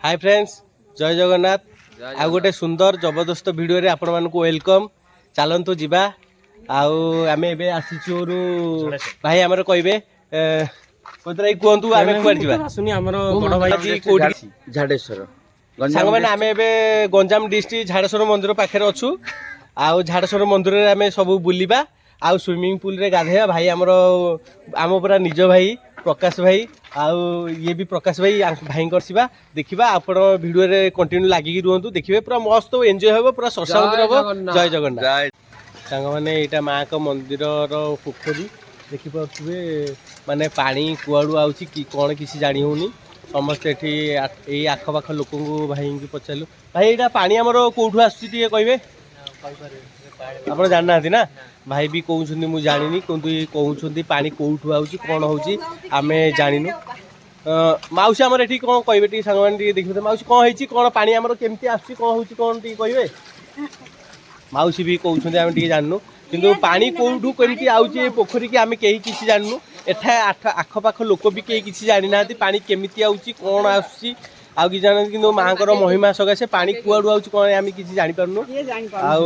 Hi friends जय जगन्नाथ आ गोटे सुंदर जबरदस्त वीडियो रे आपण मानक वेलकम चलतु जीवा आम ए आसीचु भाई आमर कहे कहतु आम कुआं झाडेश्वर सांग मैंने आम ए गंजाम डिस्ट्रिक्ट झाड़ेश्वर मंदिर पाखे अच्छु आउ झाड़ेश्वर मंदिर में आम सब बुलवा आउ स्विमिंग पूल रे गाधेया भाई आमर आम पूरा निज भाई प्रकाश भाई आउ ये भी प्रकाश भाई भाई करवा देखा आप भिडियो रे कंटिन्यू लगिकी रुहतु देखिए पूरा मस्त एंजॉय हम पूरा सत्संग हम जय जगन्नाथ सांग मैंने यहाँ माँ का मंदिर पोखरी देखिपे माने पानी कुआड़ू आउची कि कौन किसी जानी होनी समस्ते ये आखपाख लोक भाई की पचारू भाई यहाँ पानी आमर कौटू आसुचे कहे आप जानना ना भाई भी कहते मुझे जानी किंतु ये कहते पानी कौटू आउची कौन होची आमे जानिनु माउसी आमर ये कौन कहे सांग मैंने देखिए माउसी कौन होती कौन पानी आमर केमती आसुची कौन होची कौन कहे माउसी भी कहते आम टे जानू किंतु पानी कौटू केमती आउची पोखरी की आम कहीं किसी जानू एठा आखपाख लोक भी कहीं किसी जानी ना पानी केमिति आउची कौन आसुची आउ कि जान कि माँ को महिमा सकाशे पानी कुआड़ू आउची कौन आम किसी जापारू आउ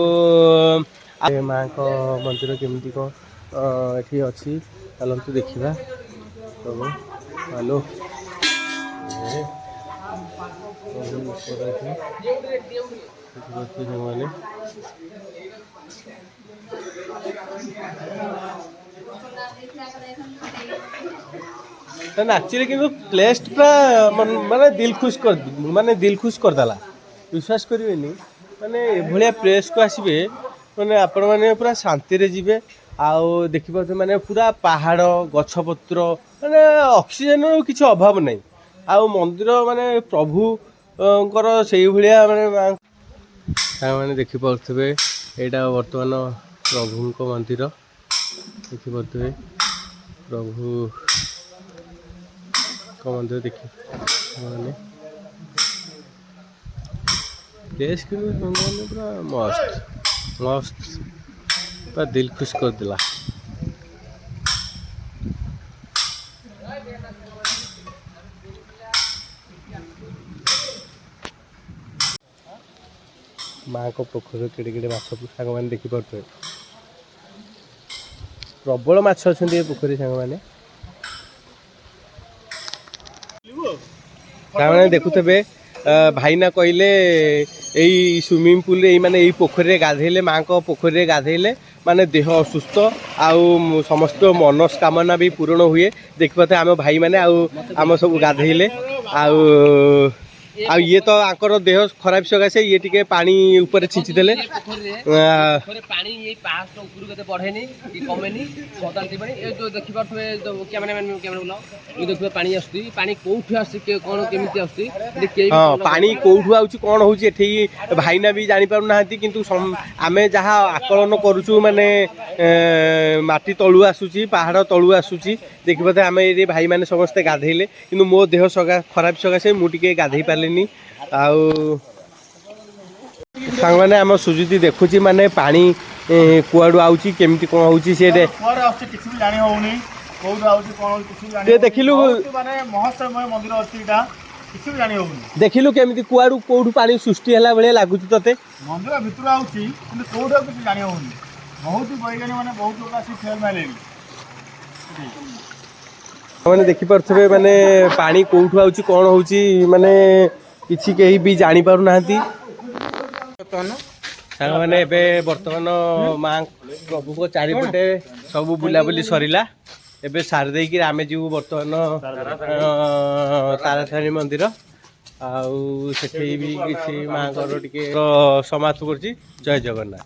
माँ को मंदिर केमती कौन ये अच्छी चलतु देखा हेलो एक्चुअली कि प्लेस पूरा माने दिल खुश कर माने दिल खुश करदेला विश्वास करेंगे माने भाया प्लेस को आसबे माने आपण मैंने पूरा शांति रे जीवे आउ देखिए माने पूरा पहाड़ गछपत्र माने ऑक्सीजन किसी अभाव नहीं आउ मंदिर माने प्रभु से भाया माने देखिपे यहाँ बर्तमान प्रभु मंदिर देखिपे प्रभु मंदिर देखिए प्लेस पूरा मस्त मस्त पूरा दिल खुश कर दिला माँ को पोखर केड़े केड़े माछ सांग मैंने देखिपे प्रबल माछ अच्छा पोखरी सांग मैंने मैंने देखुवे भाई ना कहले यही स्विमिंग पूल रे माने यही पोखरी गाधेले माँ को पोखरी गाधेले माने देह असुस्थ आउ समस्त मनस्कामना भी पूर्ण हुए देखिए आम भाई मैंने आम सब गाधेले आ ये तो आंकर देह खराब सकाशे ये टिके पानी ऊपर छिंची देले पानी ये पास तो ऊपर केते बढ़ेनी कि कमेनी सदांती पानी ए जो देखि परथवे कैमरामैन बुलाओ ये देखिबे पानी आसुती पानी कोठु आसी के कोन केमिति आसुती देखे हां पानी कोठु आउची कोन होची एठी भाईना भी जानि पारु नाहंती किंतु आमे जहा आकलन करूछु माने माटी तळु आसुची पहाड़ तळु आसुची देखिबे आमे ये भाई माने समस्त गाधेले किंतु मो देह खराब सकाशे मु टिके गाधेई पारलेनी आउ सांग मैंने आम सुजुति देखुची माने पानी कुआड़ू आउची केमती कौन होची से देखिलु देखिलु केमती कुआड़ू कोठू पानी सृष्टि हला भले लागुची तते मंदिर भितर आउची किंतु कोठू किछि जानि होउनी बहुत वैज्ञानिक माने बहुत लोग आसी फेल मालेनी मैंने देखि परथबे माने पानी कोठू आउची कौन होची माने किछि केही भी जानि पारु नाहंती सांग मैंने एबे वर्तमान माँ प्रभु को चारिपटे सब बुलाबुली सरिला एबे सार देकी आमे जीव वर्तमान तारातारिणी मंदिर आउ सेठी भी किछि माँ को टिके समाप्त करछि जय जगन्नाथ।